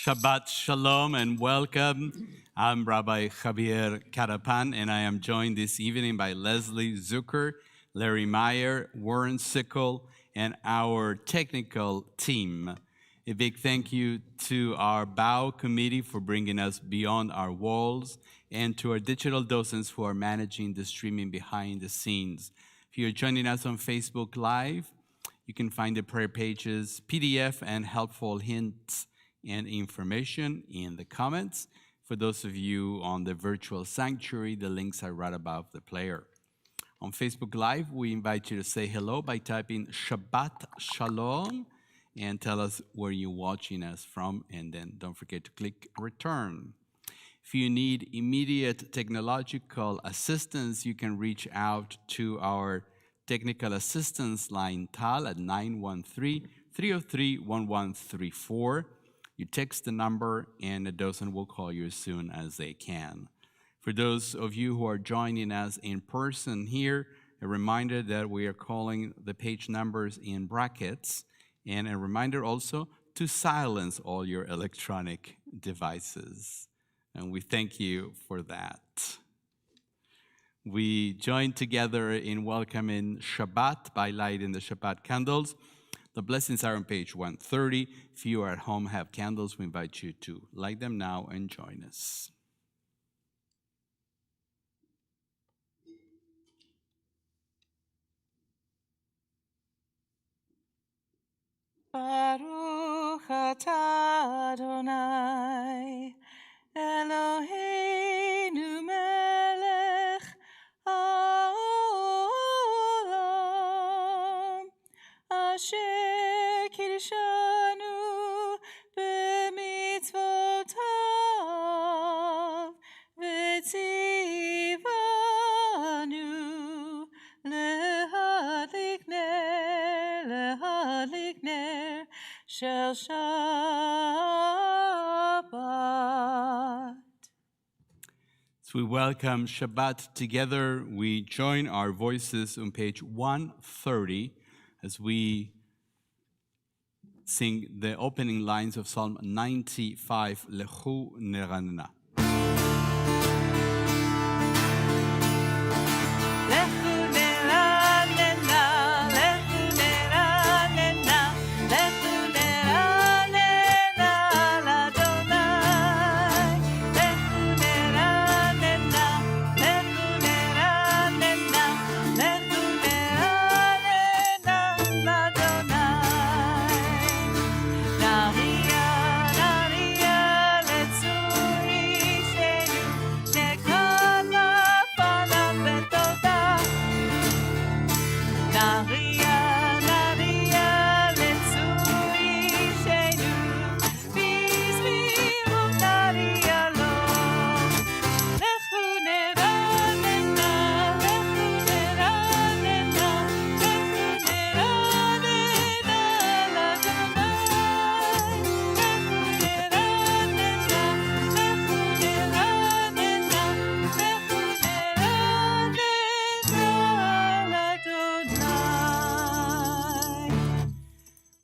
Shabbat Shalom and welcome. I'm Rabbi Javier Carapan, and I am joined this evening by Leslie Zucker, Larry Meyer, Warren Sickle, and our technical team. A big thank you to our BOW committee for bringing us beyond our walls, and to our digital docents who are managing the streaming behind the scenes. If you're joining us on Facebook Live, you can find the prayer pages, PDF, and helpful hints and information in the comments. For those of you on the virtual sanctuary, the links are right above the player. On Facebook Live, we invite you to say hello by typing Shabbat Shalom and tell us where you're watching us from, and then don't forget to click return. If you need immediate technological assistance, you can reach out to our technical assistance line, TAL, at 913-303-1134. You text the number, and a docent will call you as soon as they can. For those of you who are joining us in person here, a reminder that we are calling the page numbers in brackets, and a reminder also to silence all your electronic devices. And we thank you for that. We join together in welcoming Shabbat by lighting the Shabbat candles. The blessings are on page 130. If you are at home, have candles, we invite you to light them now and join us. Baruch atah Adonai, Eloheinu melech haolam, asher kiddushanu b'mitzvotav, v'tzivanu lehadlik ner shel Shabbat. As we welcome Shabbat together, we join our voices on page 130 as we sing the opening lines of Psalm 95, Lechu Neranna.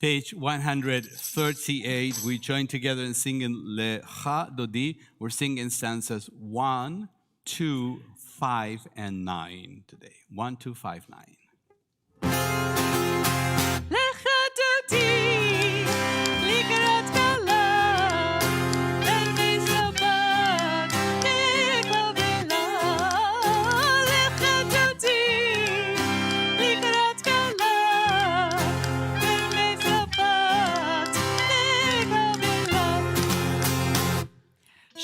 Page 138, we join together in singing Lecha Dodi. We're singing stanzas 1, 2, 5, and 9 today. 1, 2, 5, 9.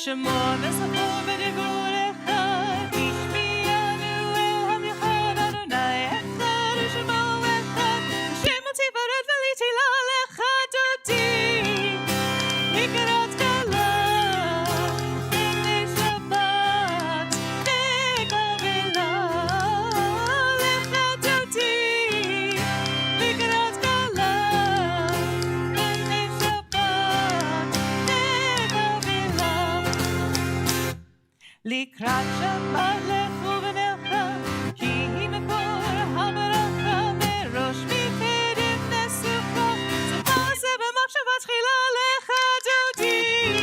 שמוע ושפור ודיברו לך, השמיענו אל המחד אדוני, אחד ושמוע אחד, השם מוציא ברד ולתהילה לך דודי, לקראת כלה, בני שבת, נקבלה, לך דודי, לקראת כלה, בני שבת, נקבלה. לקראת שבת לכו ונלכה, כי היא מקור הברכה, מראש מפקדת נסוכה, סופה זה במחשבה תחילה לך דודי,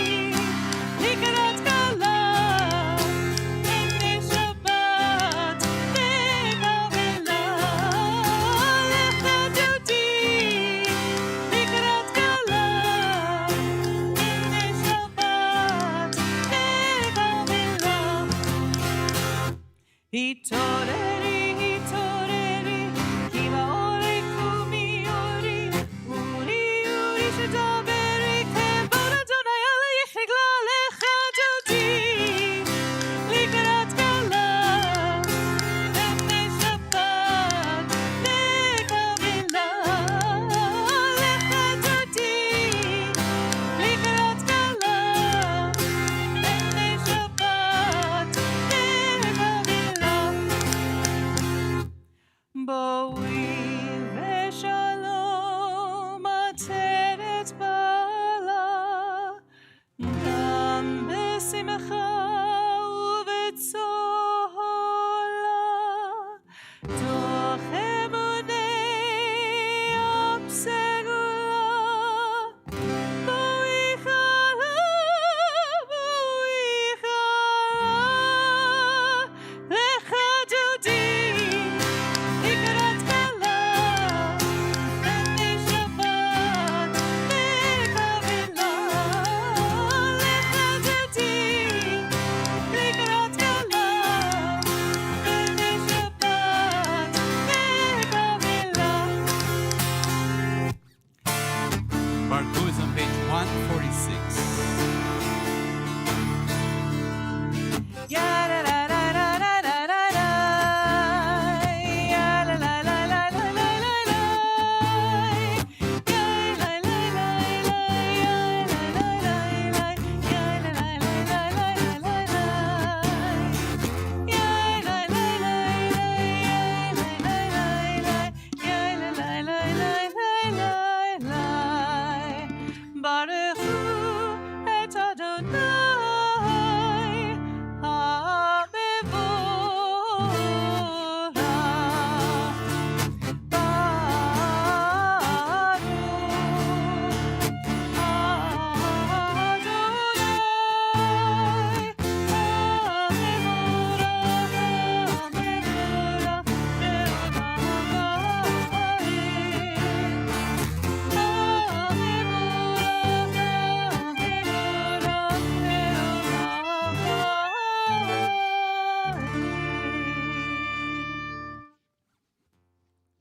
Hitoreri, hitoreri, kiva ore kumiori, uri uri shadaberi, kebon Adonai ala yichigla lecha dodi, likarat kala, b'nei Shabbat, lekavila, lecha dodi, likarat kala, b'nei Shabbat, lekavila. Boi veshalom ateret bala, gam besimcha uvetzola, toch emunei absegula, boi chala, lecha dodi. Likarat kala, b'nei Shabbat, lekavila, lecha dodi. Likarat kala, b'nei Shabbat, lekavila. Baruch is on page 146. Ya la la la la la la la la. Ya la la la la la la la la. Ya la la la la. Ya la la la la. Ya la la la la la la la. Ya la la la la. Ya la la la la la la. Baruch Hu et Adonai HaMevorach.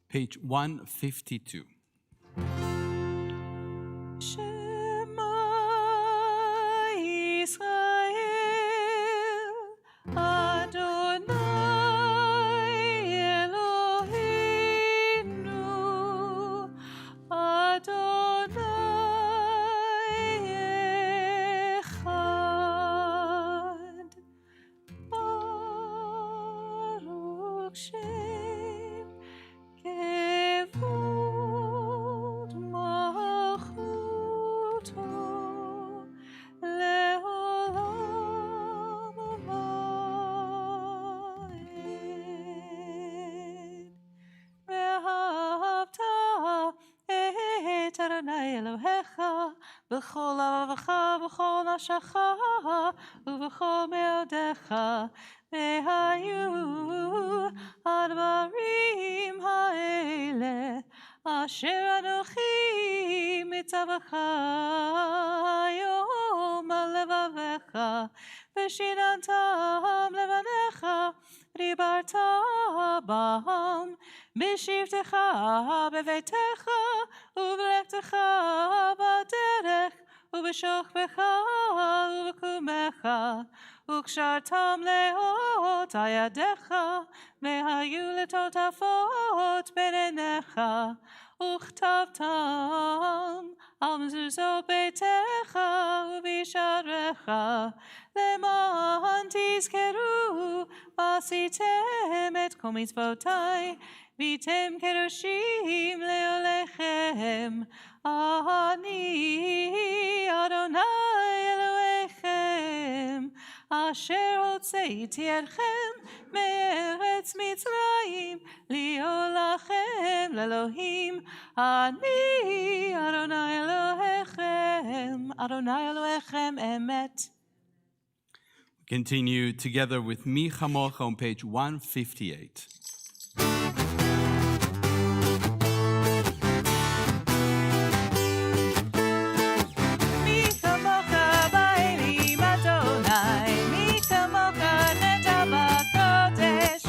Page 152. Shema Yisrael, Adonai Eloheinu, Adonai Echad. Baruch Shem Kevod Malchuto Leolam Vaed. Ve'ahavta et Adonai Elohecha b'chol levavecha v'chol nafshecha u'v'chol meodecha ve'hayu advarim ha'ele asher anochi mitzavacha hayom al levavecha v'shinantam levanecha ribarta bam b'shivtecha b'veitecha ובלכתך בדרך, ובשוכבך ובקומך, וקשרתם לאות על ידיך, והיו לטוטפות בין עיניך, וכתבתם על מזוזות ביתך ובשעריך, למען תזכרו ועשיתם את כל מצוותיי, והייתם קדושים לעולכם, אני אדוני אלוהיכם, אשר הוצאתי אתכם מארץ מצרים, להיות לכם לאלוהים, אני אדוני אלוהיכם, אדוני אלוהיכם אמת. Continue together with Mi Chamocha on page 158. מי כמוך נטע בקודש,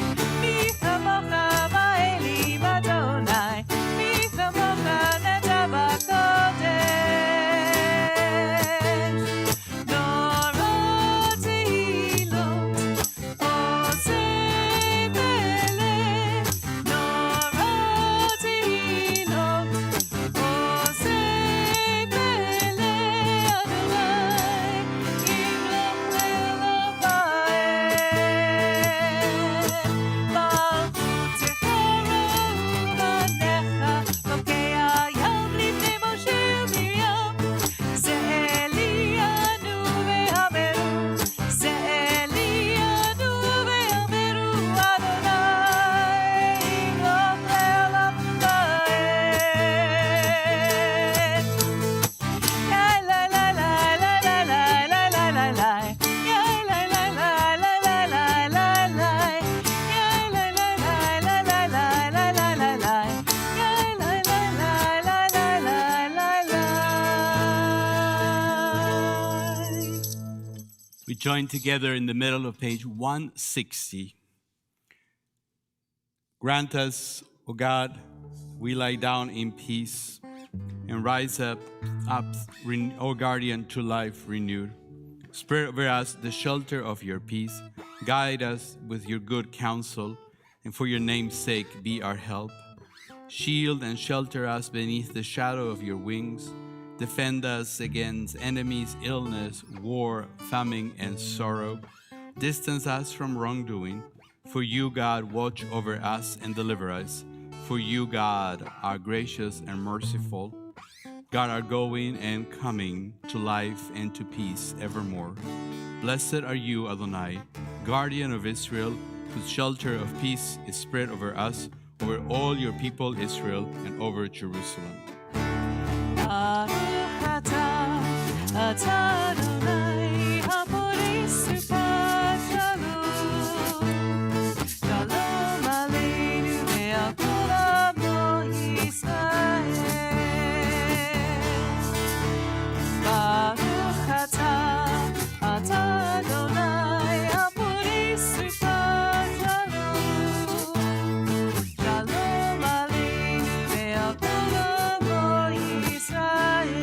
join together in the middle of page 160. Grant us, O God, we lie down in peace and rise up, O guardian, to life renewed. Spread over us the shelter of your peace. Guide us with your good counsel, and for your name's sake be our help. Shield and shelter us beneath the shadow of your wings. Defend us against enemies, illness, war, famine, and sorrow. Distance us from wrongdoing. For you, God, watch over us and deliver us. For you, God, are gracious and merciful. God, our going and coming to life and to peace evermore. Blessed are you, Adonai, guardian of Israel, whose shelter of peace is spread over us, over all your people Israel, and over Jerusalem. Baruch atah Adonai haporei supat shalom. Shalom aleinu ve'al kol amo Yisrael. Baruch atah Adonai haporei supat shalom. Shalom aleinu ve'al kol amo Yisrael.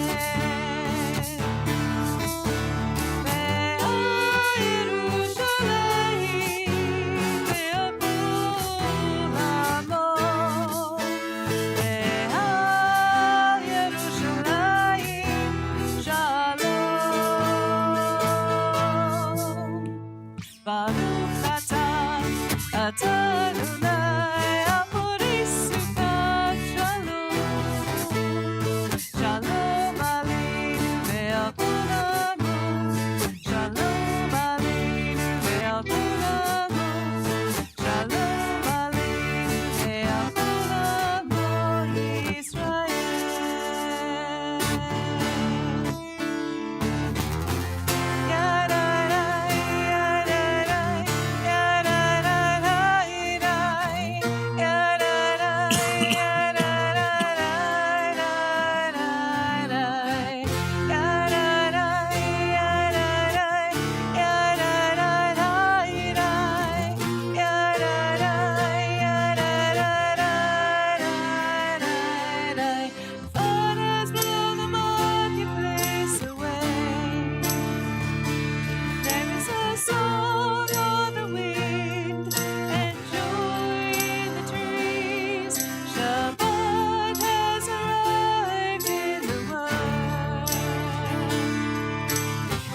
Baruch atah Adonai haporei supat shalom. Shalom aleinu ve'al kol amo. Shalom aleinu ve'al kol amo. Shalom aleinu ve'al kol amo Yisrael. Fathers blow the marketplace away. There is a song on the wind and joy in the trees. Shabbat has arrived in the world,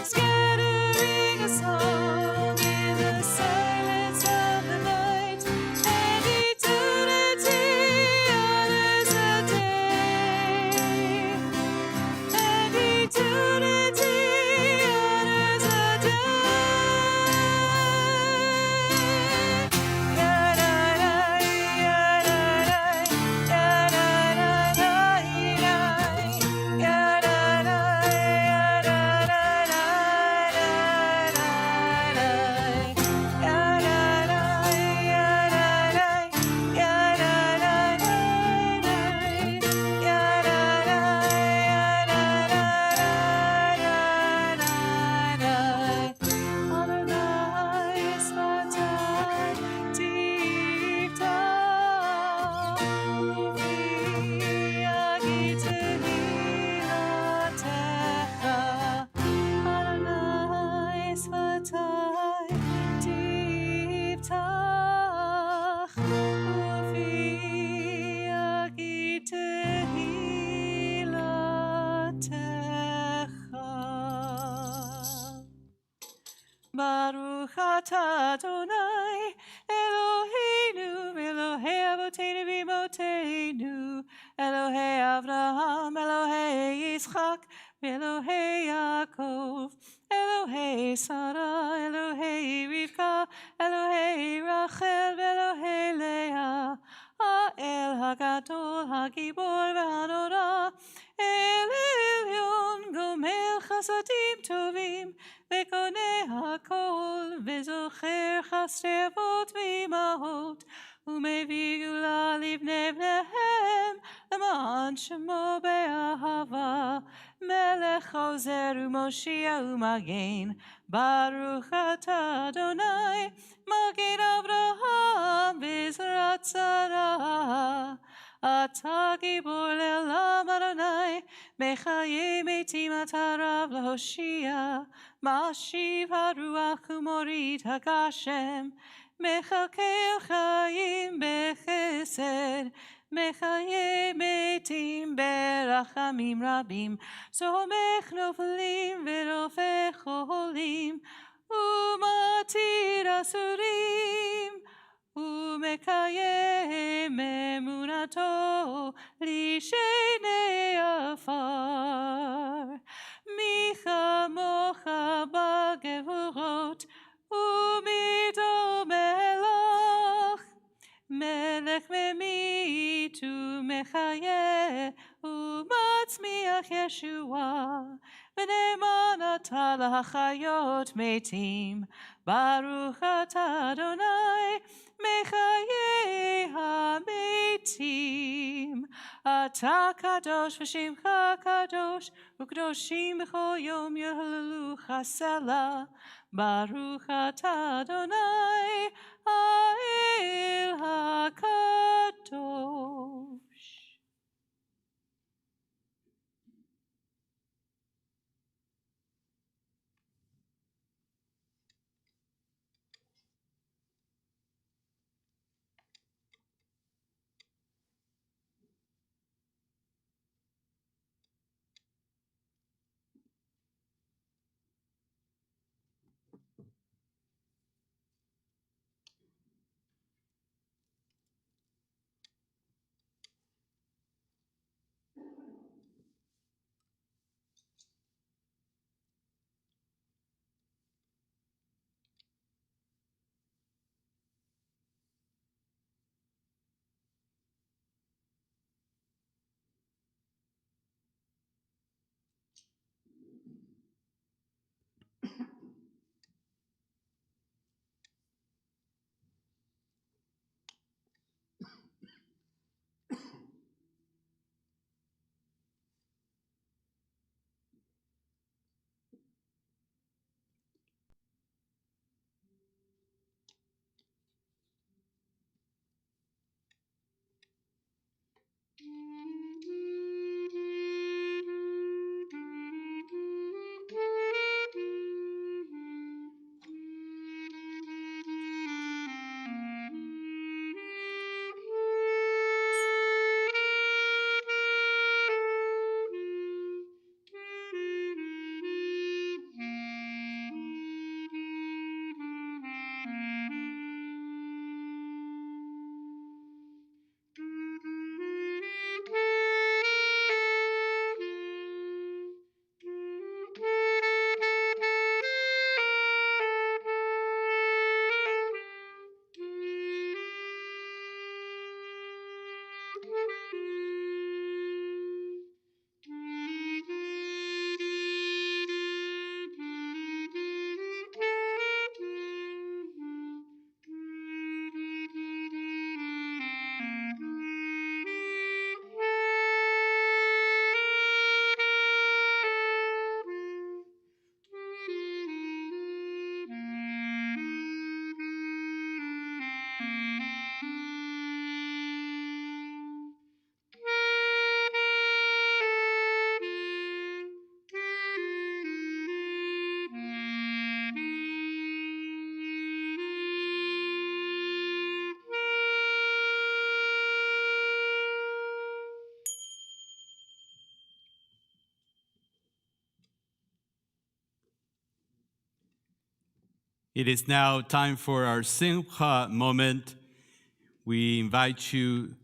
scattering a song in the silence of the night, and eternity honors a day, and eternity honors a Baruch atah Adonai Eloheinu Elohei Avoteinu v'Imotenu Elohei Avraham Elohei Yitzchak Elohei Yaakov Elohei Sarah Elohei Rivka Elohei Rachel Elohei Leah Ha'el HaGadol HaGibor v'Hanora El Elyon Gomel Chasadim Tovim וקונה הכל, וזוכר חסדי אבות ואימהות, ומביא גאולה לבני בניהם, למען שמו באהבה, מלך עוזר ומושיע ומגן, ברוך אתה אדוני, מגן אברהם בעזרת שרה. אתה גיבור לעולם אדוני, מחיי מתים אתה רב להושיע, משיב הרוח ומוריד הגשם, מחכה חיים בחסד, מחיי מתים ברחמים רבים, סומך נופלים ורופא חולים, ומתיר אסורים, ומקיים אמונתו לשני עפר. מי כמוך בגבורות, ומדומה לך, מלך ממית ומחיה, ומצמיח ישועה, ונאמן אתה להחיות מתים, ברוך אתה אדוני, מחיי המתים. אתה קדוש ושמך קדוש, וקדושים בכל יום יהללוך סלה, ברוך אתה אדוני, האל הקדוש. It is now time for our Simcha moment. We invite you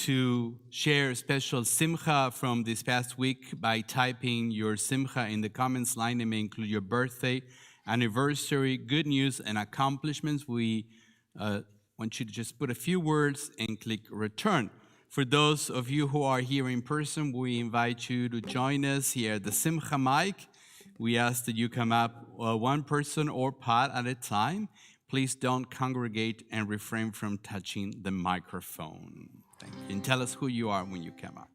to share a special Simcha from this past week by typing your Simcha in the comments line. It may include your birthday, anniversary, good news, and accomplishments. We want you to just put a few words and click return. For those of you who are here in person, we invite you to join us here at the Simcha mic. We ask that you come up one person or pod at a time. Please don't congregate and refrain from touching the microphone. Thank you. And tell us who you are when you come up.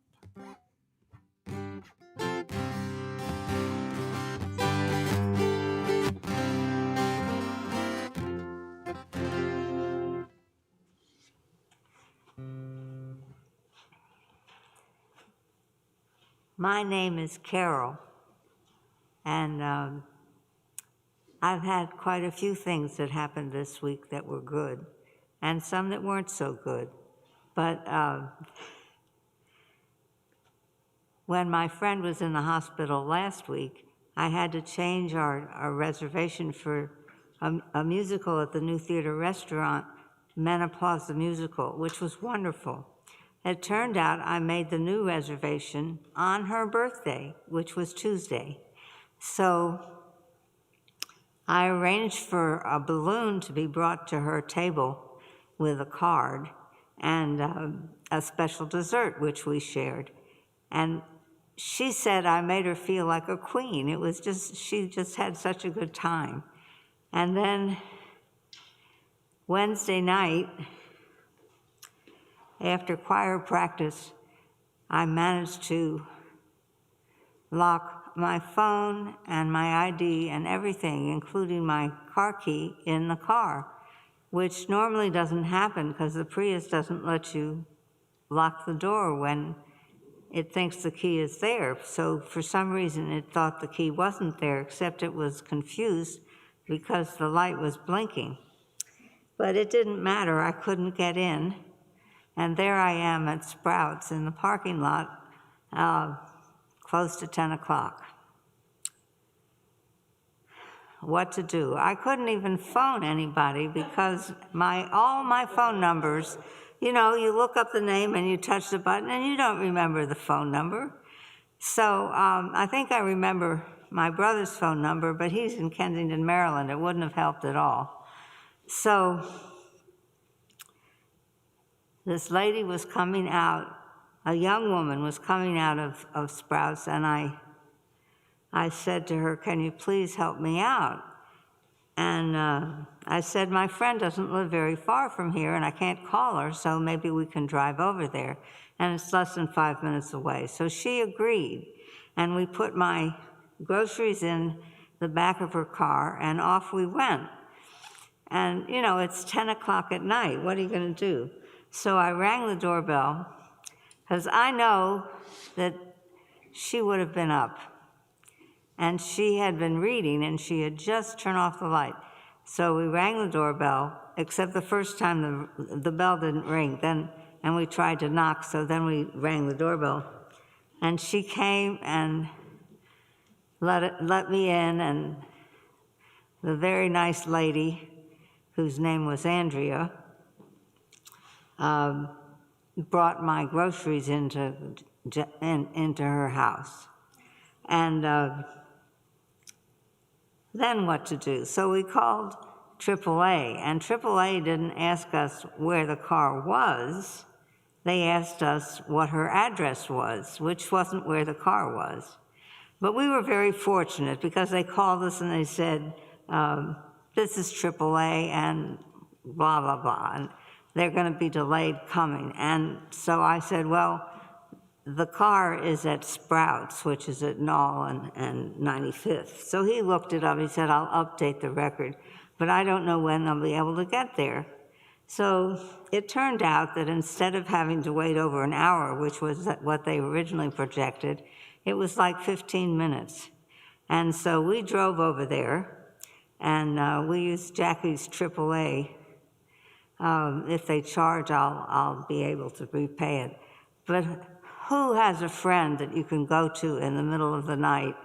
My name is Carol, and I've had quite a few things that happened this week that were good, and some that weren't so good. But when my friend was in the hospital last week, I had to change our reservation for a musical at the New Theater Restaurant, Menopause the Musical, which was wonderful. It turned out I made the new reservation on her birthday, which was Tuesday. So I arranged for a balloon to be brought to her table with a card and a special dessert, which we shared. And she said I made her feel like a queen. It was just, she just had such a good time. And then Wednesday night, after choir practice, I managed to lock my phone and my ID and everything, including my car key, in the car, which normally doesn't happen because the Prius doesn't let you lock the door when it thinks the key is there. So for some reason it thought the key wasn't there, except it was confused because the light was blinking. But it didn't matter, I couldn't get in. And there I am at Sprouts in the parking lot, close to 10 o'clock. What to do? I couldn't even phone anybody because all my phone numbers, you know, you look up the name and you touch the button and you don't remember the phone number. So I think I remember my brother's phone number, but he's in Kensington, Maryland. It wouldn't have helped at all. So this lady was coming out, a young woman was coming out of Sprouts, and I said to her, "Can you please help me out?" And I said, "My friend doesn't live very far from here, and I can't call her, so maybe we can drive over there. And it's less than 5 minutes away." So she agreed, and we put my groceries in the back of her car, and off we went. And, you know, it's 10 o'clock at night. What are you going to do? So I rang the doorbell, because I know that she would have been up. And she had been reading, and she had just turned off the light. So we rang the doorbell, except the first time the bell didn't ring. And we tried to knock, so then we rang the doorbell. And she came and let me in, and the very nice lady, whose name was Andrea, brought my groceries into her house. And then what to do? So we called AAA, and AAA didn't ask us where the car was. They asked us what her address was, which wasn't where the car was. But we were very fortunate because they called us and they said, "This is AAA and blah, blah, blah, and they're going to be delayed coming." And so I said, "Well, the car is at Sprouts, which is at Knoll and 95th. So he looked it up. He said, "I'll update the record, but I don't know when they'll be able to get there." So it turned out that instead of having to wait over an hour, which was what they originally projected, it was like 15 minutes. And so we drove over there, and we used Jackie's AAA. If they charge, I'll be able to repay it. But who has a friend that you can go to in the middle of the night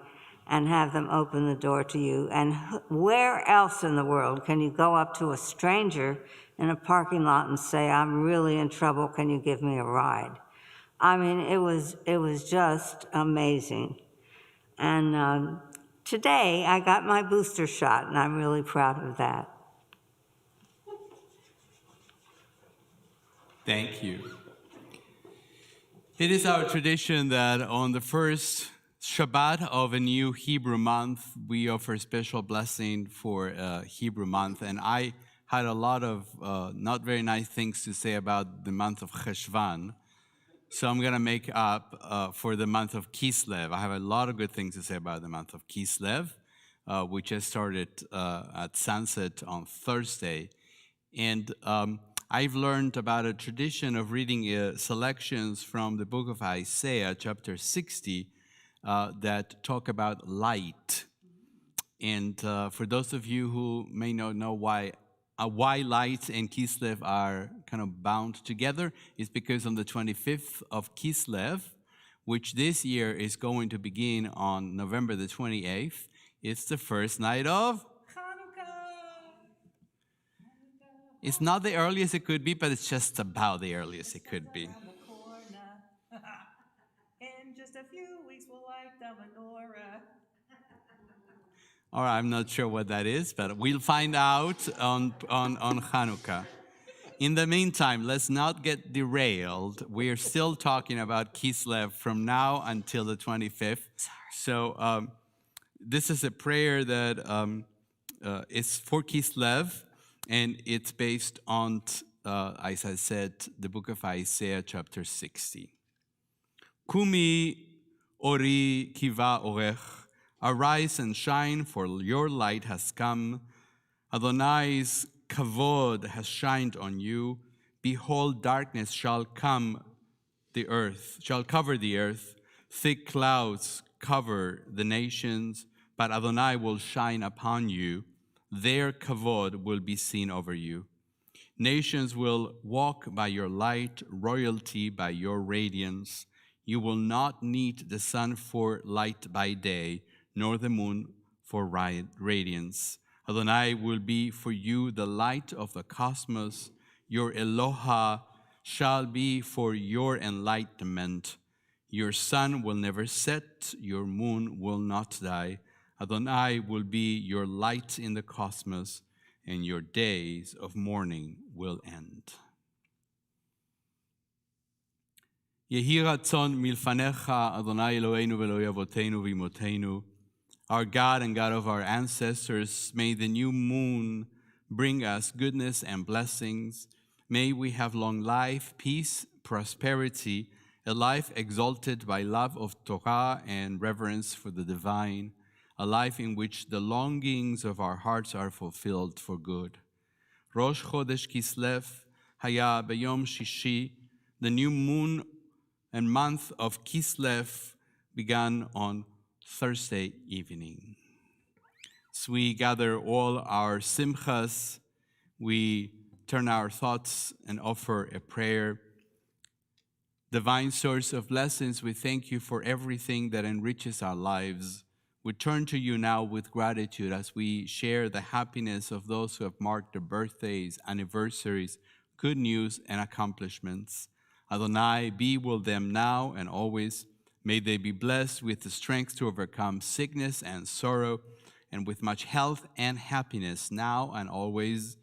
and have them open the door to you? And where else in the world can you go up to a stranger in a parking lot and say, "I'm really in trouble, can you give me a ride?" I mean, it was just amazing. And today I got my booster shot, and I'm really proud of that. Thank you. It is our tradition that on the first Shabbat of a new Hebrew month, we offer a special blessing for Hebrew month. And I had a lot of not very nice things to say about the month of Cheshvan. So I'm going to make up for the month of Kislev. I have a lot of good things to say about the month of Kislev, which just started at sunset on Thursday. And I've learned about a tradition of reading selections from the book of Isaiah, chapter 60, that talk about light. And for those of you who may not know why light and Kislev are kind of bound together, is because on the 25th of Kislev, which this year is going to begin on November the 28th, it's the first night of It's not the earliest it could be, but it's just about the earliest it could be. In just a few weeks, we'll light the menorah. All right, I'm not sure what that is, but we'll find out on Hanukkah. In the meantime, let's not get derailed. We're still talking about Kislev from now until the 25th. So this is a prayer that is for Kislev, and it's based on, as I said, the book of Isaiah, chapter 60. Kumi ori kiva orech, arise and shine, for your light has come. Adonai's kavod has shined on you. Behold, darkness shall cover the earth. Thick clouds cover the nations, but Adonai will shine upon you. Their kavod will be seen over you. Nations will walk by your light, royalty by your radiance. You will not need the sun for light by day, nor the moon for radiance. Adonai will be for you the light of the cosmos. Your Eloha shall be for your enlightenment. Your sun will never set, your moon will not die. Adonai will be your light in the cosmos, and your days of mourning will end. Yehi ratzon milfanecha, Adonai Eloheinu v'Elokei avoteinu v'imotenu. Our God and God of our ancestors, may the new moon bring us goodness and blessings. May we have long life, peace, prosperity, a life exalted by love of Torah and reverence for the divine, a life in which the longings of our hearts are fulfilled for good. Rosh Chodesh Kislev Haya B'Yom Shishi, the new moon and month of Kislev began on Thursday evening. As we gather all our simchas, we turn our thoughts and offer a prayer. Divine source of blessings, we thank you for everything that enriches our lives. We turn to you now with gratitude as we share the happiness of those who have marked their birthdays, anniversaries, good news, and accomplishments. Adonai, be with them now and always. May they be blessed with the strength to overcome sickness and sorrow, and with much health and happiness now and always.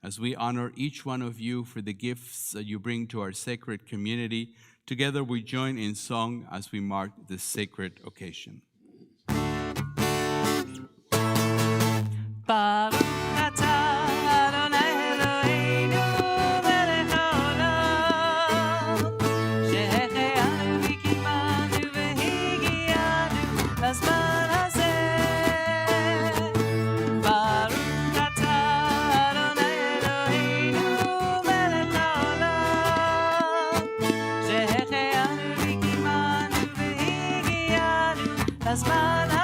As we honor each one of you for the gifts that you bring to our sacred community, together we join in song as we mark this sacred occasion. Baruch atah Adonai Eloheinu melech haolam, שהחיינו וקיימנו והגיענו לזמן הזה. Baruch atah Adonai Eloheinu melech haolam, שהחיינו וקיימנו והגיענו לזמן הזה.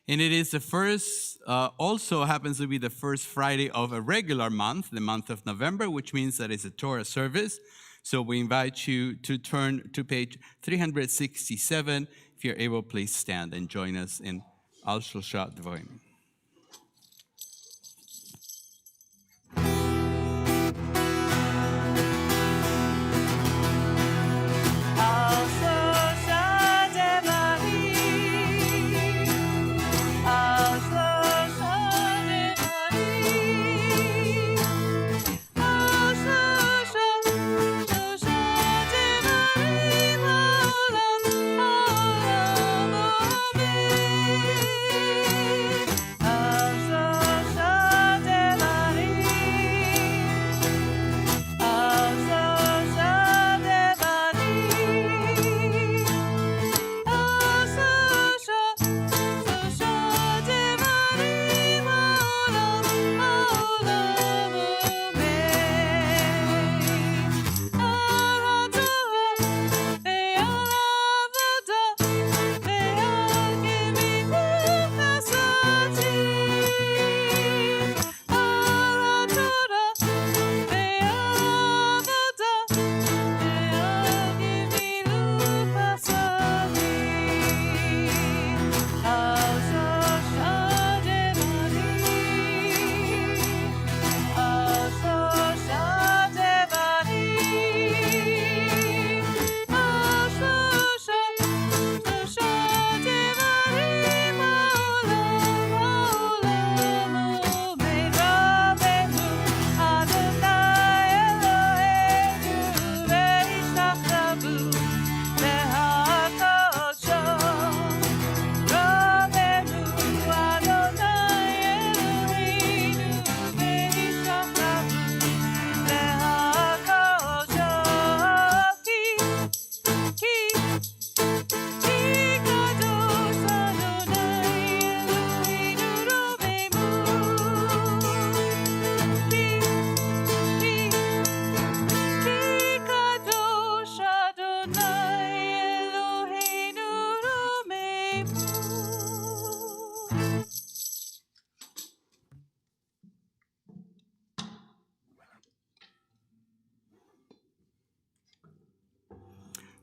And it is the first, also happens to be the first Friday of a regular month, the month of November, which means that it's a Torah service. So we invite you to turn to page 367. If you're able, please stand and join us in Al Shosha Dvorim.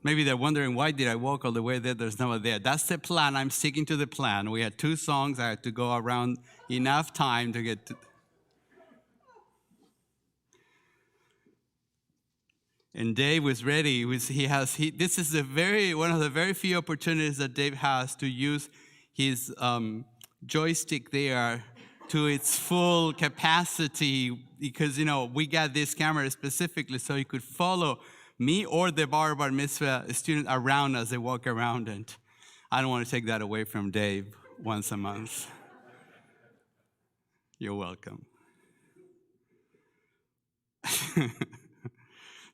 Maybe they're wondering, why did I walk all the way there? There's no one there. That's the plan. I'm sticking to the plan. We had 2 songs. I had to go around enough time to get to. And Dave was ready. This is one of the very few opportunities that Dave has to use his joystick there to its full capacity, because we got this camera specifically so you could follow me or the bar mitzvah student around as they walk around, and I don't want to take that away from Dave once a month. You're welcome.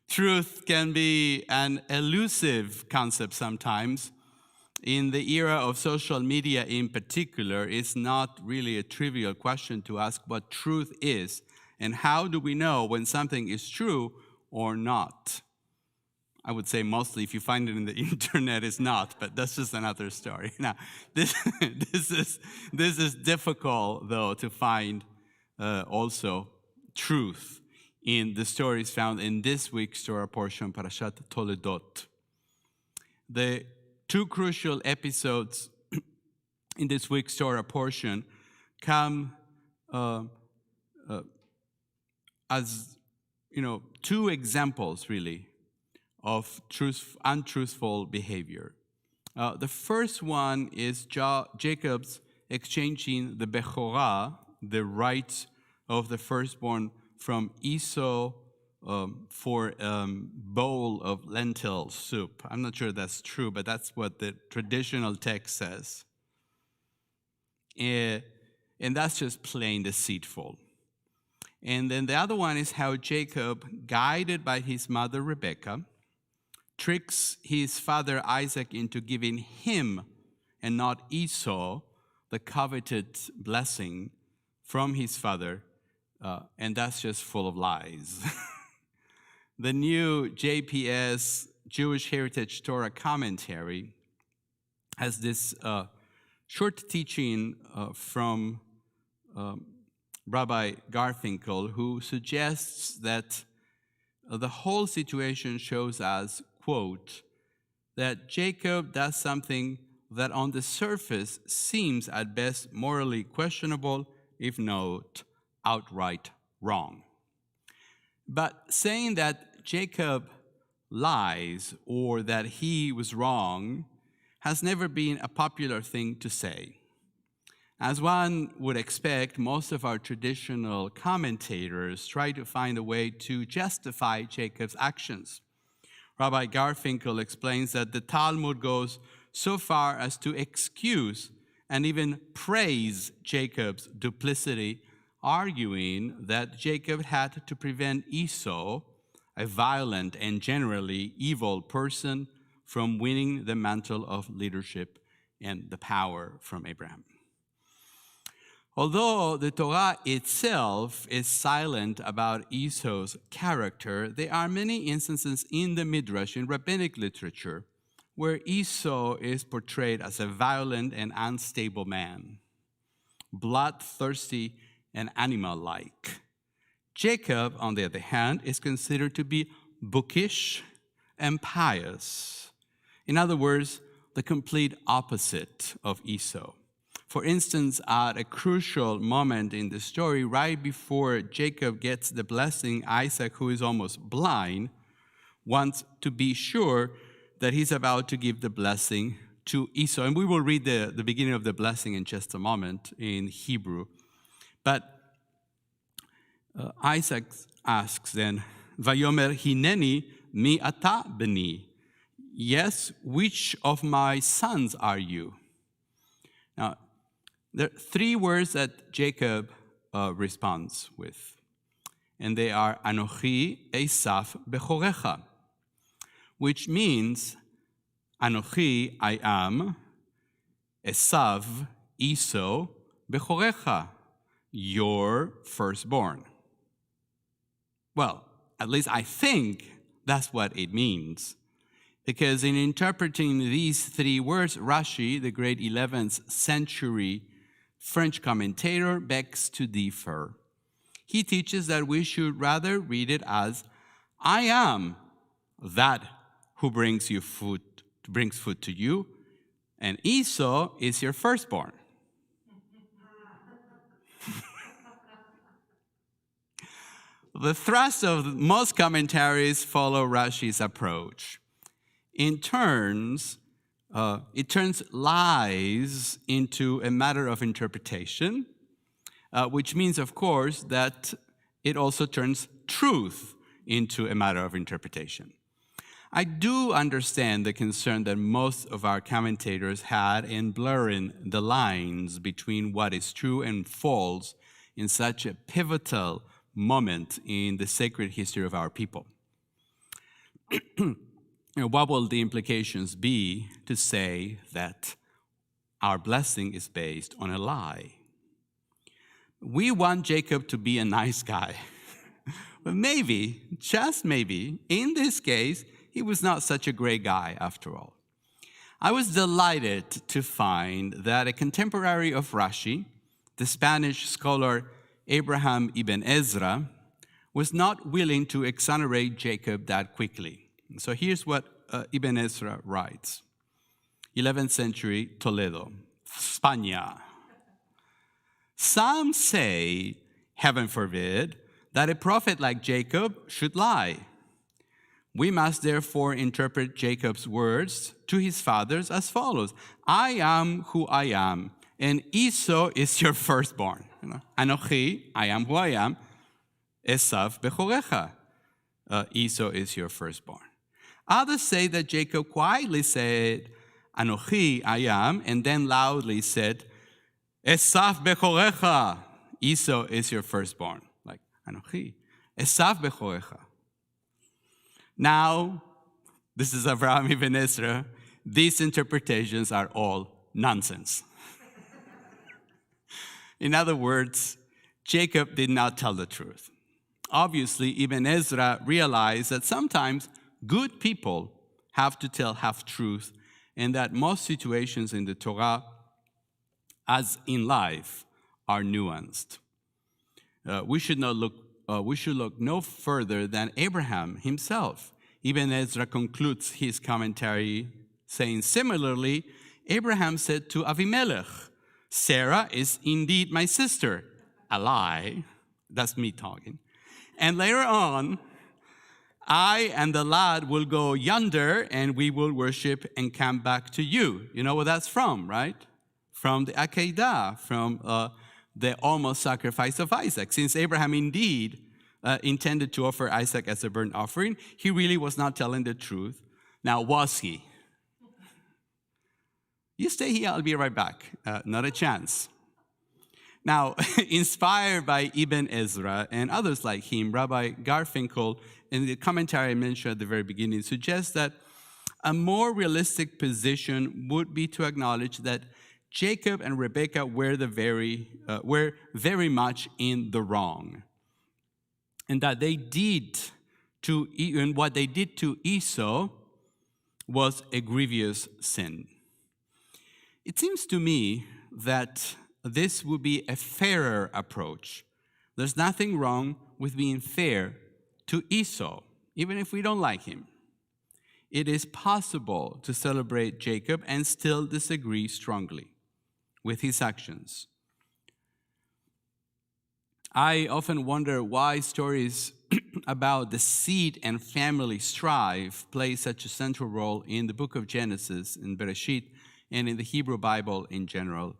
Truth can be an elusive concept sometimes. In the era of social media in particular, it's not really a trivial question to ask what truth is and how do we know when something is true or not. I would say mostly if you find it in the internet, it's not, but that's just another story. Now, this is difficult, though, to find also truth in the stories found in this week's Torah portion, Parashat Toledot. The 2 crucial episodes in this week's Torah portion come as 2 examples, really, of untruthful behavior. The first one is Jacob's exchanging the Bechorah, the right of the firstborn, from Esau for a bowl of lentil soup. I'm not sure that's true, but that's what the traditional text says. And that's just plain deceitful. And then the other one is how Jacob, guided by his mother Rebekah, tricks his father Isaac into giving him and not Esau the coveted blessing from his father, and that's just full of lies. The new JPS, Jewish Heritage Torah Commentary, has this short teaching from Rabbi Garfinkel, who suggests that the whole situation shows us, quote, that Jacob does something that on the surface seems at best morally questionable, if not outright wrong. But saying that Jacob lies or that he was wrong has never been a popular thing to say. As one would expect, most of our traditional commentators try to find a way to justify Jacob's actions. Rabbi Garfinkel explains that the Talmud goes so far as to excuse and even praise Jacob's duplicity, arguing that Jacob had to prevent Esau, a violent and generally evil person, from winning the mantle of leadership and the power from Abraham. Although the Torah itself is silent about Esau's character, there are many instances in the Midrash, in rabbinic literature, where Esau is portrayed as a violent and unstable man, bloodthirsty and animal-like. Jacob, on the other hand, is considered to be bookish and pious. In other words, the complete opposite of Esau. For instance, at a crucial moment in the story, right before Jacob gets the blessing, Isaac, who is almost blind, wants to be sure that he's about to give the blessing to Esau. And we will read the beginning of the blessing in just a moment in Hebrew. But Isaac asks then, Vayomer hineni mi ata beni. Yes, which of my sons are you? Now, there are 3 words that Jacob responds with, and they are Anochi Esav Bechorecha, which means Anochi, I am, Esav, Esau, Bechorecha, your firstborn. Well, at least I think that's what it means. Because in interpreting these 3 words, Rashi, the great 11th century French commentator, begs to differ. He teaches that we should rather read it as, I am that who brings food to you, and Esau is your firstborn. The thrust of most commentaries follow Rashi's approach. It turns lies into a matter of interpretation, which means, of course, that it also turns truth into a matter of interpretation. I do understand the concern that most of our commentators had in blurring the lines between what is true and false in such a pivotal moment in the sacred history of our people. What will the implications be to say that our blessing is based on a lie? We want Jacob to be a nice guy. But maybe, just maybe, in this case, he was not such a great guy after all. I was delighted to find that a contemporary of Rashi, the Spanish scholar Abraham ibn Ezra, was not willing to exonerate Jacob that quickly. So here's what Ibn Ezra writes. 11th century Toledo, España. Some say, heaven forbid, that a prophet like Jacob should lie. We must therefore interpret Jacob's words to his fathers as follows. I am who I am, and Esau is your firstborn. Anochi, I am who I am, Esav bechorecha. Esau is your firstborn. Others say that Jacob quietly said, Anochi, I am, and then loudly said, Esav bechorecha. Esau is your firstborn. Like, Anochi, Esav bechorecha. Now, this is Avraham ibn Ezra. These interpretations are all nonsense. In other words, Jacob did not tell the truth. Obviously, Ibn Ezra realized that sometimes good people have to tell half-truth, and that most situations in the Torah, as in life, are nuanced. We should look no further than Abraham himself. Ibn Ezra concludes his commentary saying, similarly, Abraham said to Avimelech, Sarah is indeed my sister. A lie. That's me talking. And later on, I and the lad will go yonder and we will worship and come back to you. You know where that's from, right? From the Akedah, from the almost sacrifice of Isaac. Since Abraham indeed intended to offer Isaac as a burnt offering, he really was not telling the truth. Now, was he? You stay here, I'll be right back. Not a chance. Now, inspired by Ibn Ezra and others like him, Rabbi Garfinkel, in the commentary I mentioned at the very beginning, suggests that a more realistic position would be to acknowledge that Jacob and Rebekah were very much in the wrong, and that what they did to Esau was a grievous sin. It seems to me that this would be a fairer approach. There's nothing wrong with being fair to Esau, even if we don't like him. It is possible to celebrate Jacob and still disagree strongly with his actions. I often wonder why stories about deceit and family strife play such a central role in the book of Genesis, in Bereshit, and in the Hebrew Bible in general.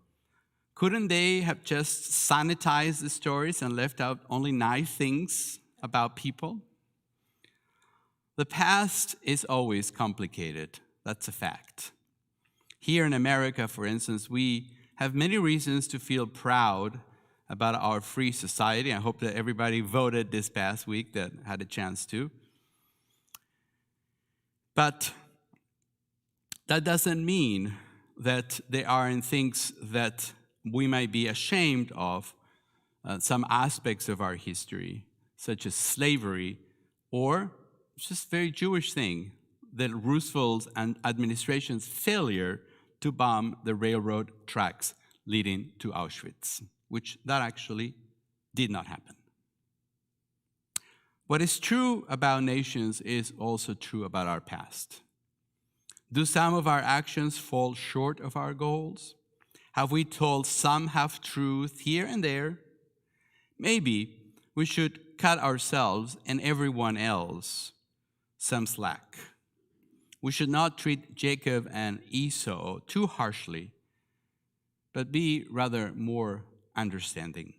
Couldn't they have just sanitized the stories and left out only nice things about people? The past is always complicated. That's a fact. Here in America, for instance, we have many reasons to feel proud about our free society. I hope that everybody voted this past week that had a chance to. But that doesn't mean that there aren't things that we might be ashamed of, some aspects of our history, such as slavery, or just very Jewish thing, that Roosevelt's and administration's failure to bomb the railroad tracks leading to Auschwitz, which that actually did not happen. What is true about nations is also true about our past. Do some of our actions fall short of our goals? Have we told some half truth here and there? Maybe we should cut ourselves and everyone else some slack. We should not treat Jacob and Esau too harshly, but be rather more understanding.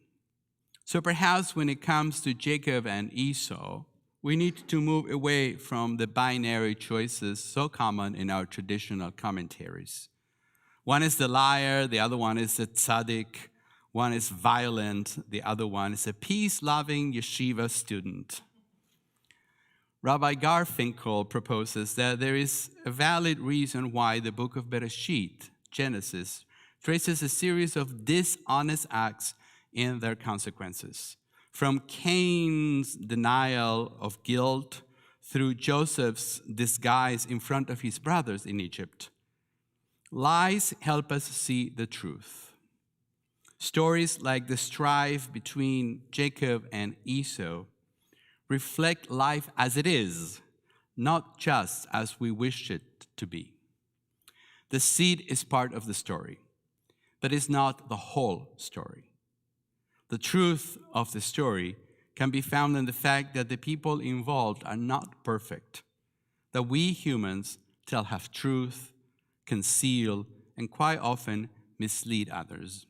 So perhaps when it comes to Jacob and Esau, we need to move away from the binary choices so common in our traditional commentaries. One is the liar, the other one is the tzaddik. One is violent, the other one is a peace-loving yeshiva student. Rabbi Garfinkel proposes that there is a valid reason why the book of Bereshit, Genesis, traces a series of dishonest acts and their consequences. From Cain's denial of guilt through Joseph's disguise in front of his brothers in Egypt. Lies help us see the truth. Stories like the strife between Jacob and Esau reflect life as it is, not just as we wish it to be. The seed is part of the story, but is not the whole story. The truth of the story can be found in the fact that the people involved are not perfect, that we humans tell half-truth, conceal, and quite often mislead others.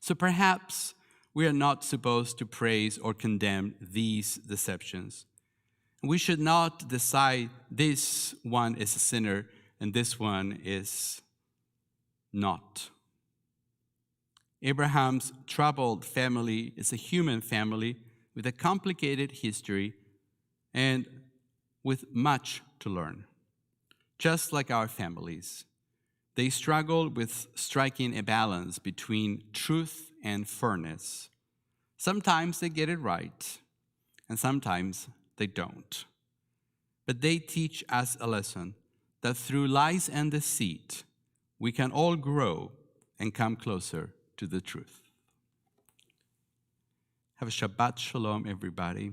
So perhaps we are not supposed to praise or condemn these deceptions. We should not decide this one is a sinner and this one is not. Abraham's troubled family is a human family with a complicated history and with much to learn. Just like our families, they struggle with striking a balance between truth and fairness. Sometimes they get it right, and sometimes they don't. But they teach us a lesson that through lies and deceit, we can all grow and come closer to the truth. Have a Shabbat Shalom, everybody.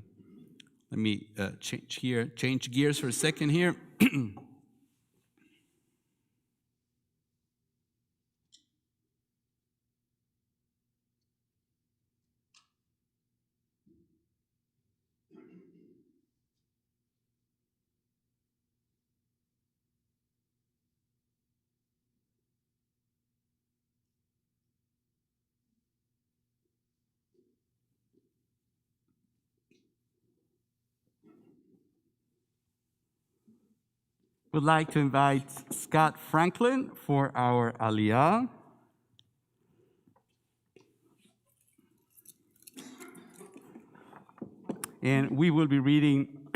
Let me change gears for a second here. Would like to invite Scott Franklin for our Aliyah. And we will be reading,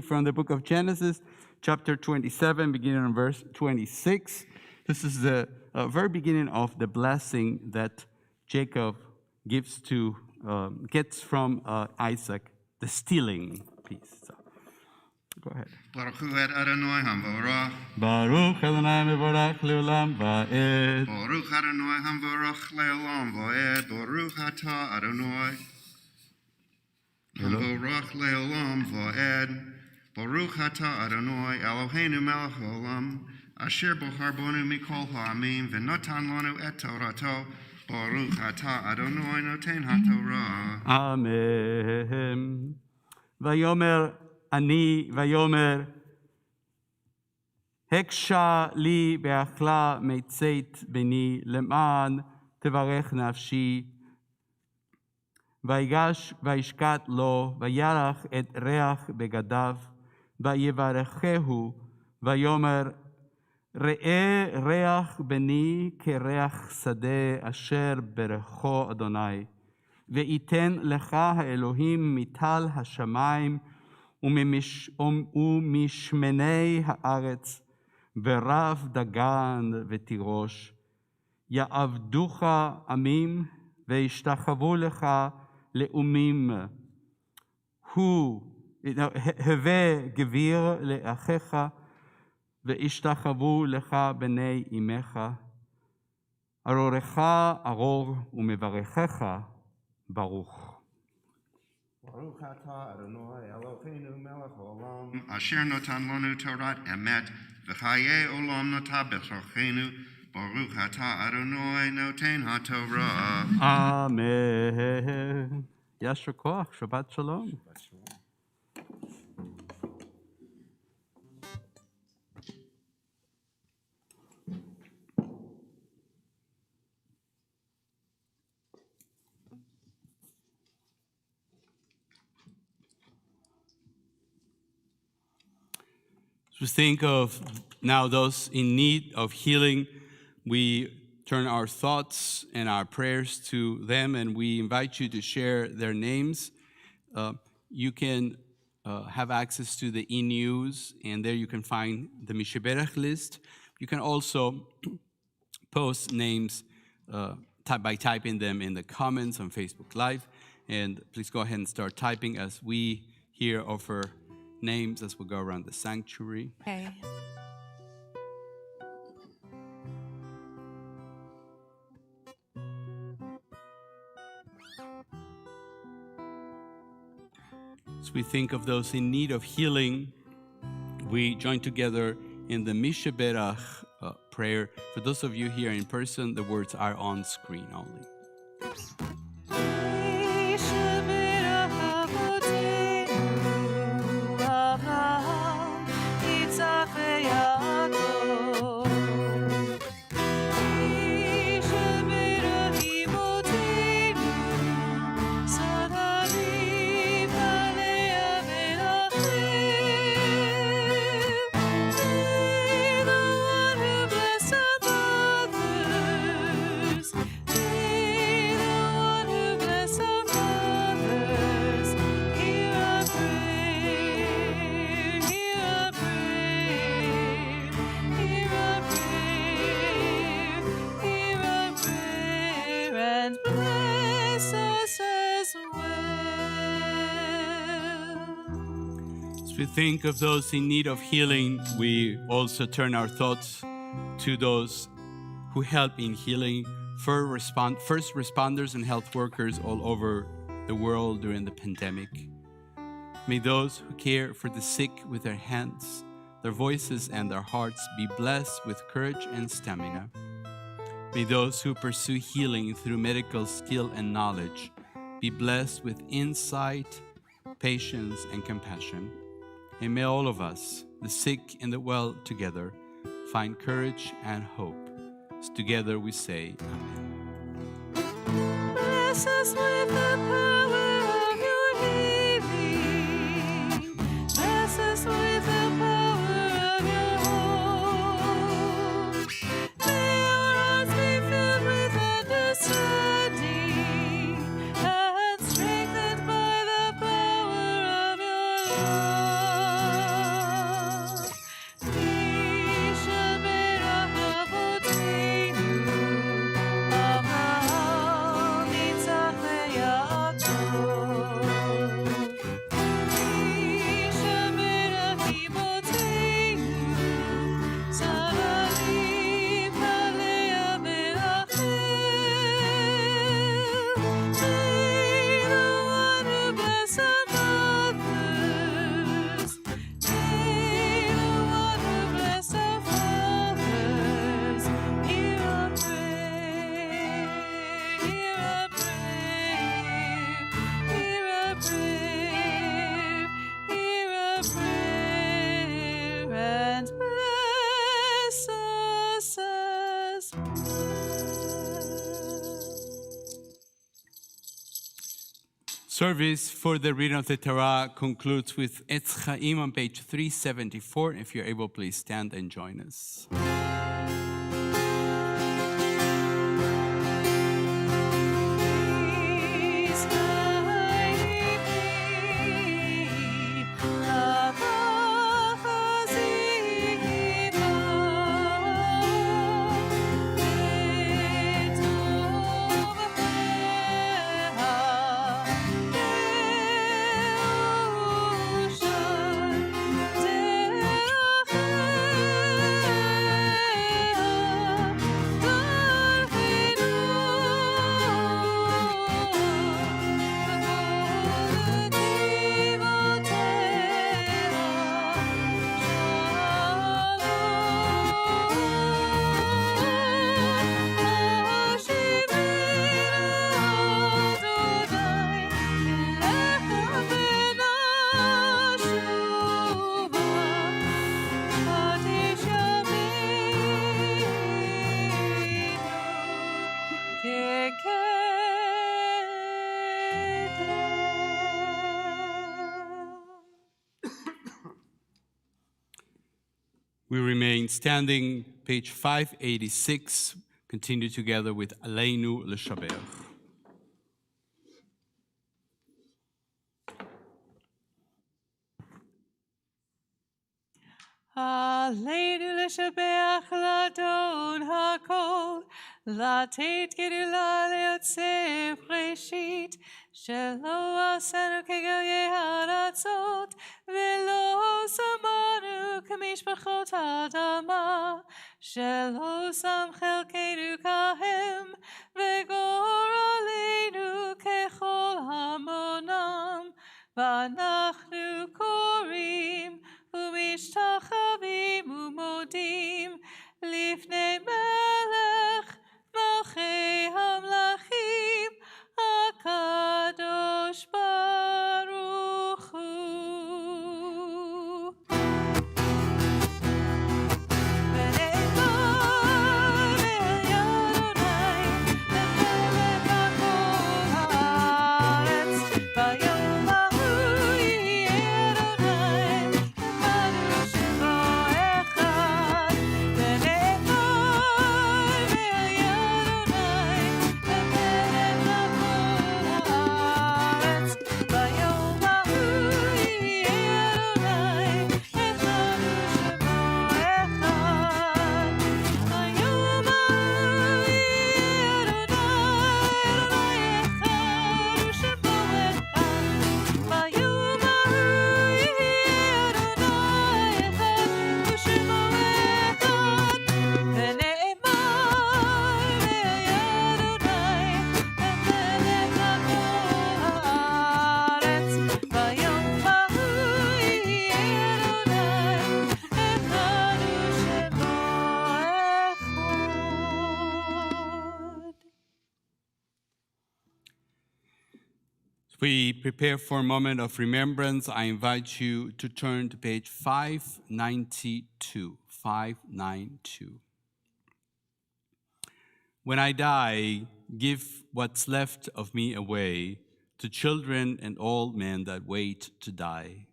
from the book of Genesis, chapter 27, beginning on verse 26. This is the very beginning of the blessing that Jacob gets from Isaac, the stealing piece. So, go ahead. Baruch hu et Adonai hamvorach. Baruch Adonai mevorach leolam va'ed. Baruch Adonai hamvorach leolam va'ed. Baruch ata Adonai hamvorach leolam va'ed. Baruch ata Adonai Eloheinu melech haolam asher bo harbonu mikol ha'amim v'notan lanu et Torato. Baruch ata Adonai noten haTorah. Amen. Vayomer ani vayomer heksha li be'achla meitzeit beni leman tevarech nafshi vayigash vayishkat lo vayarach et reach begadav vayevarechehu vayomer re'e reach beni kereach sadeh asher berecho Adonai ve'iten lecha ha'elohim mital hashamayim ומשמני הארץ, ורב דגן ותירוש, יעבדוך עמים, וישתחוו לך לאומים. הווה גביר לאחיך, וישתחוו לך בני אמך. ארורך ארור, ומברכך ברוך. Baruch atah Adonai Eloheinu melech haolam asher notan lanu Torat emet v'chaye olam notah b'torchenu Baruch atah Adonai noten haTorah. Amen. Yasher koach. Shabbat shalom. To think of now those in need of healing, we turn our thoughts and our prayers to them, and we invite you to share their names. You can have access to the e-news, and there you can find the Misheberach list. You can also post names by typing them in the comments on Facebook Live. And please go ahead and start typing as we here offer names as we go around the sanctuary. Okay. As we think of those in need of healing, we join together in the Misheberach prayer. For those of you here in person, the words are on screen only. As we think of those in need of healing, we also turn our thoughts to those who help in healing, first responders and health workers all over the world during the pandemic. May those who care for the sick with their hands, their voices, and their hearts be blessed with courage and stamina. May those who pursue healing through medical skill and knowledge be blessed with insight, patience, and compassion. And may all of us, the sick and the well together, find courage and hope. As together we say, Amen. Bless us with the power of your healing. Bless us with the power of your hope. May our hearts be filled with understanding and strengthened by the power of your love. Misheberach Avotenu, Avraham, Yitzhak, veYaakov. Misheberach Imotenu, Saralim, Halea, Menachem. May the one who bless our mothers, may the one who bless our fathers, hear our prayer, hear our prayer, hear our prayer, hear our prayer, and bless us as Service for the reading of the Torah concludes with Etz Chaim on page 374. If you're able, please stand and join us. We remain standing, page 586. Continue together with Aleinu L'Shaber. עלינו לשבח לאדון הכל, לתת גדולה ליוצר ראשית, שלא עשינו כגויי הארצות, ולא שמנו כמשפחות האדמה, שלא שם חלקנו כהם, וגורלנו ככל המונם, ואנחנו קוראים ומשתחווים ומודים לפני מלך מלכי המלכים הקדוש ברוך הוא. ונאמר מאדוני למלך על כל הארץ, ביום ההוא יהיה אדוני למענו שמו אחד. ונאמר מאדוני למלך על כל הארץ, ביום ההוא יהיה אדוני אחד ושמו אחד. ביום ההוא יהיה אדוני אחד ושמו אחד. ביום ההוא יהיה אדוני אחד ושמו אחד. ונאמר מאדוני למלך על כל הארץ, ביום ההוא יהיה אדוני אחד ושמו אחד. As we prepare for a moment of remembrance, I invite you to turn to page 592. 592. When I die, give what's left of me away to children and old men that wait to die.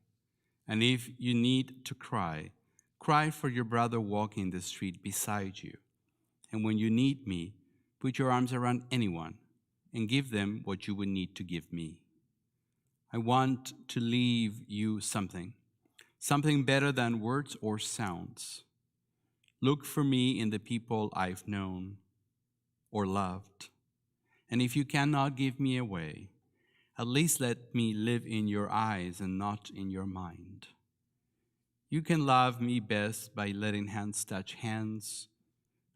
And if you need to cry, cry for your brother walking the street beside you. And when you need me, put your arms around anyone and give them what you would need to give me. I want to leave you something better than words or sounds. Look for me in the people I've known or loved. And if you cannot give me away, at least let me live in your eyes and not in your mind. You can love me best by letting hands touch hands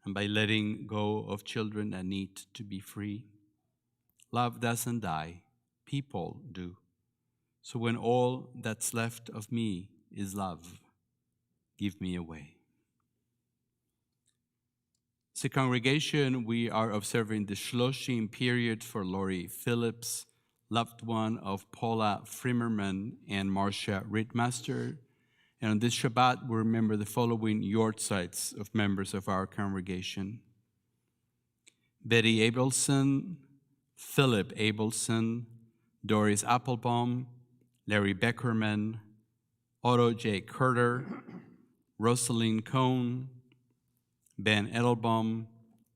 and by letting go of children that need to be free. Love doesn't die, people do. So when all that's left of me is love, give me away. As a congregation, we are observing the Shloshim period for Lori Phillips, loved one of Paula Frimmerman and Marcia Rittmaster. And on this Shabbat, we remember the following yortzites of members of our congregation: Betty Abelson, Philip Abelson, Doris Applebaum, Larry Beckerman, Otto J. Curter, Rosaline Cohn, Ben Edelbaum,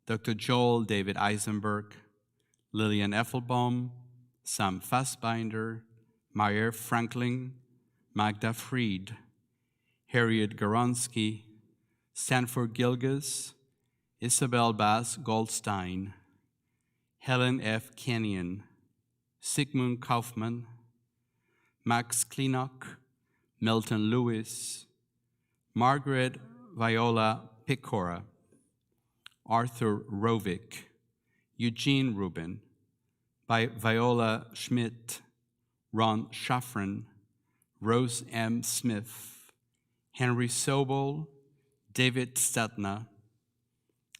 Dr. Joel David Eisenberg, Lillian Effelbaum, Sam Fassbinder, Meyer Franklin, Magda Fried, Harriet Garonsky, Stanford Gilgas, Isabel Bass Goldstein, Helen F. Kenyon, Sigmund Kaufman, Max Klenock, Milton Lewis, Margaret Viola Picora, Arthur Rovick, Eugene Rubin, Viola Schmidt, Ron Schaffran, Rose M. Smith, Henry Sobel, David Statna,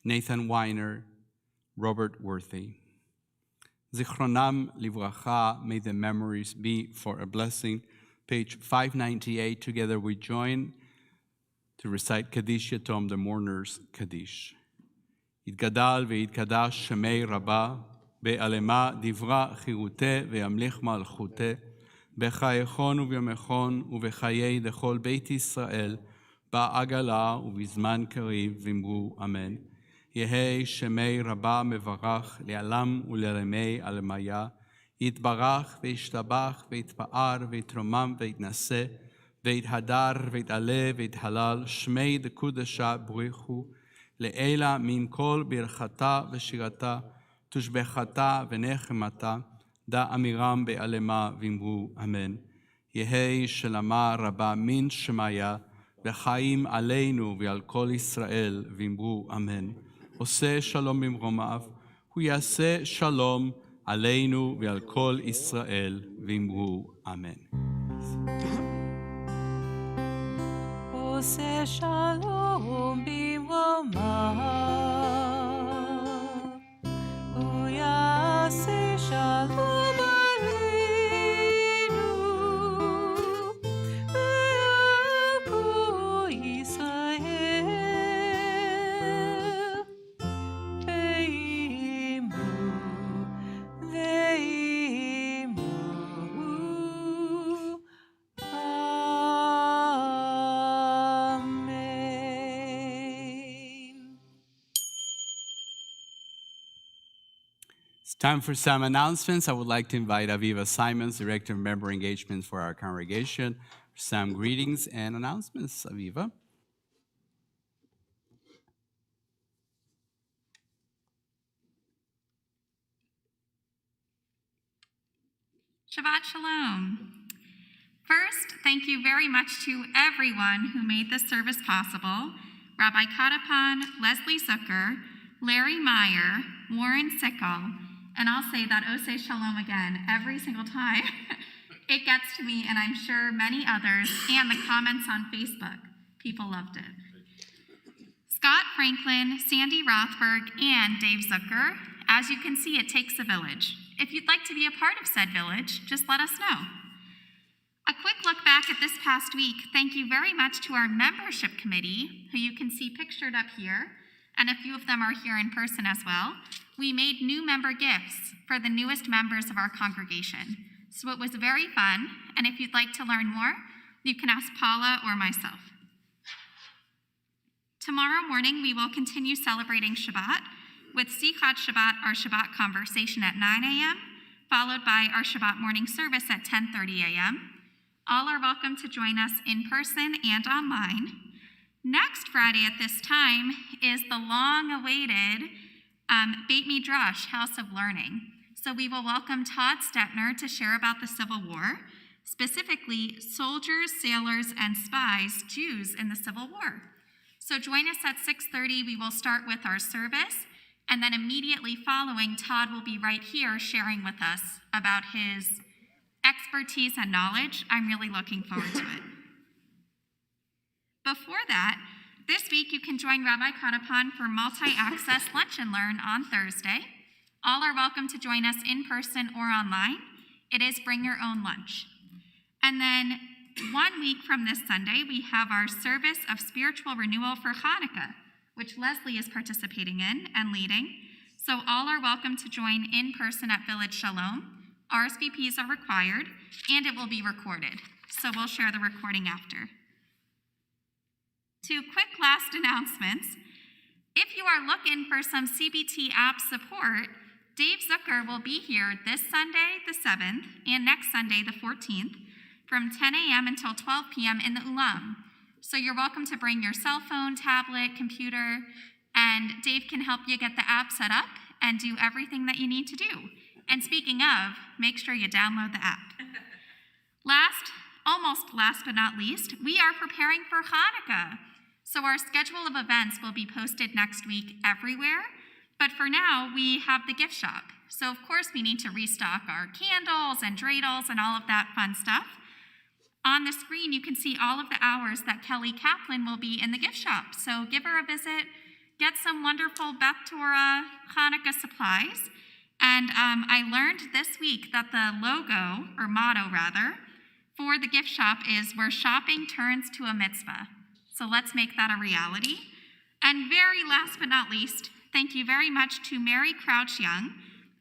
Nathan Weiner, Robert Worthy. Zichronam livracha, may the memories be for a blessing. Page 598, together we join to recite Kaddish Yatom, the mourner's Kaddish. Yitgadal ve'yitkadash Shemei Rabbah, בעלמה דברה חירותה וימליך מלכותה, בחייכון וביומכון ובחיי דכל בית ישראל, בעגלה ובזמן קריב, ואמרו אמן. יהי שמי רבה מברך לעלם ולרמי עלמיה, יתברך וישתבח ויתפאר ויתרומם ויתנשא, ויתהדר ויתעלה ויתהלל, שמי דקודשה בריחו, לעילה מן כל ברכתה ושירתה, תושבחתה ונחמתה, דא אמירם בעלמה ואמרו אמן. יהי שלמה רבה מן שמיה, וחיים עלינו ועל כל ישראל, ואמרו אמן. עושה שלום במרומיו, הוא יעשה שלום עלינו ועל כל ישראל, ואמרו אמן. עושה שלום במרומיו, הוא יעשה שלום עלינו ועל כל ישראל, It's time for some announcements. I would like to invite Aviva Simons, Director of Member Engagement for our congregation, for some greetings and announcements. Aviva. Shabbat Shalom. First, thank you very much to everyone who made this service possible. Rabbi Katapan, Leslie Zucker, Larry Meyer, Warren Sickle, and I'll say that Ose Shalom again every single time. It gets to me, and I'm sure many others, and the comments on Facebook. People loved it. Scott Franklin, Sandy Rothberg, and Dave Zucker. As you can see, it takes a village. If you'd like to be a part of said village, just let us know. A quick look back at this past week. Thank you very much to our membership committee, who you can see pictured up here, and a few of them are here in person as well. We made new member gifts for the newest members of our congregation. So it was very fun, and if you'd like to learn more, you can ask Paula or myself. Tomorrow morning, we will continue celebrating Shabbat with Sichot Shabbat, our Shabbat conversation at 9 a.m., followed by our Shabbat morning service at 10:30 a.m. All are welcome to join us in person and online. Next Friday at this time is the long-awaited Beit Midrash, House of Learning. So we will welcome Todd Stettner to share about the Civil War, specifically soldiers, sailors, and spies, Jews in the Civil War. So join us at 6:30. We will start with our service, and then immediately following, Todd will be right here sharing with us about his expertise and knowledge. I'm really looking forward to it. Before that, this week you can join Rabbi Katapan for multi-access lunch and learn on Thursday. All are welcome to join us in person or online. It is bring your own lunch. And then 1 week from this Sunday, we have our service of spiritual renewal for Hanukkah, which Leslie is participating in and leading. So all are welcome to join in person at Village Shalom. RSVPs are required, and it will be recorded. So we'll share the recording after. 2 quick last announcements. If you are looking for some CBT app support, Dave Zucker will be here this Sunday, the 7th, and next Sunday, the 14th, from 10 a.m. until 12 p.m. in the Ulam. So you're welcome to bring your cell phone, tablet, computer, and Dave can help you get the app set up and do everything that you need to do. And speaking of, make sure you download the app. Almost last but not least, we are preparing for Hanukkah. So our schedule of events will be posted next week everywhere. But for now, we have the gift shop. So of course we need to restock our candles and dreidels and all of that fun stuff. On the screen, you can see all of the hours that Kelly Kaplan will be in the gift shop. So give her a visit, get some wonderful Beth Torah Hanukkah supplies. And I learned this week that the logo, or motto rather, for the gift shop is where shopping turns to a mitzvah. So let's make that a reality. And very last but not least, thank you very much to Mary Crouch Young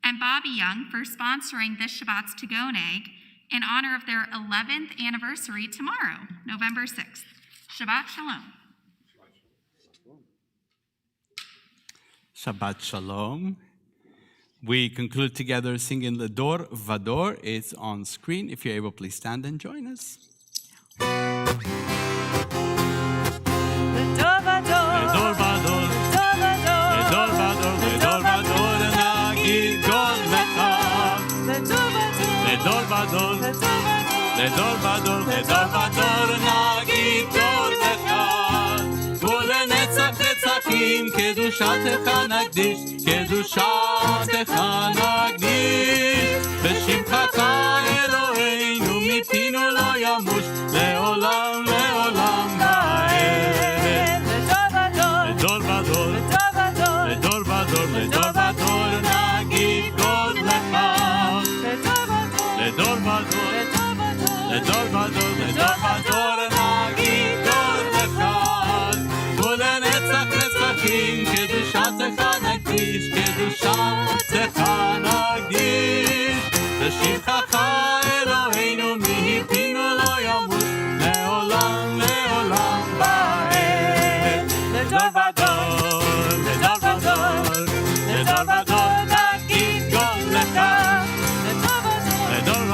and Bobby Young for sponsoring this Shabbat's To Go Egg in honor of their 11th anniversary tomorrow, November 6th. Shabbat Shalom. Shabbat Shalom. We conclude together singing Ledor Vador. It's on screen. If you're able, please stand and join us. Ledor vador, Ledor Vador, ledor vador, Ledor Vador, Nagid Gol Lecha. ledor vador, Ledor Vador, ledor vador, Ledor Vador, Nagid Gol Lecha. ולנצח נצחים קדושתך נקדיש, קדושתך נקדיש. בשמך אלוהינו מפינו לא ימוש, לעולם לעולם ועד. לדור ודור, לדור ודור, לדור ודור נגיד גוד לך. לדור ודור, לדור ודור, לדור ודור נגיד גוד לך. ולנצח נצחים קדושתך נקדיש, קדושתך נקדיש. בשמך אלוהינו מפינו לא ימוש, לעולם לעולם ועד. לדור ודור, לדור ודור, לדור ודור נגיד גוד לך. לדור ודור,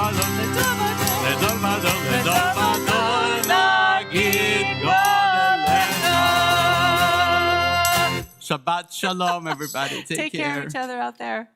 לדור ודור, לדור ודור נגיד גוד לך. Shabbat Shalom, everybody. Take Take care of each other out there.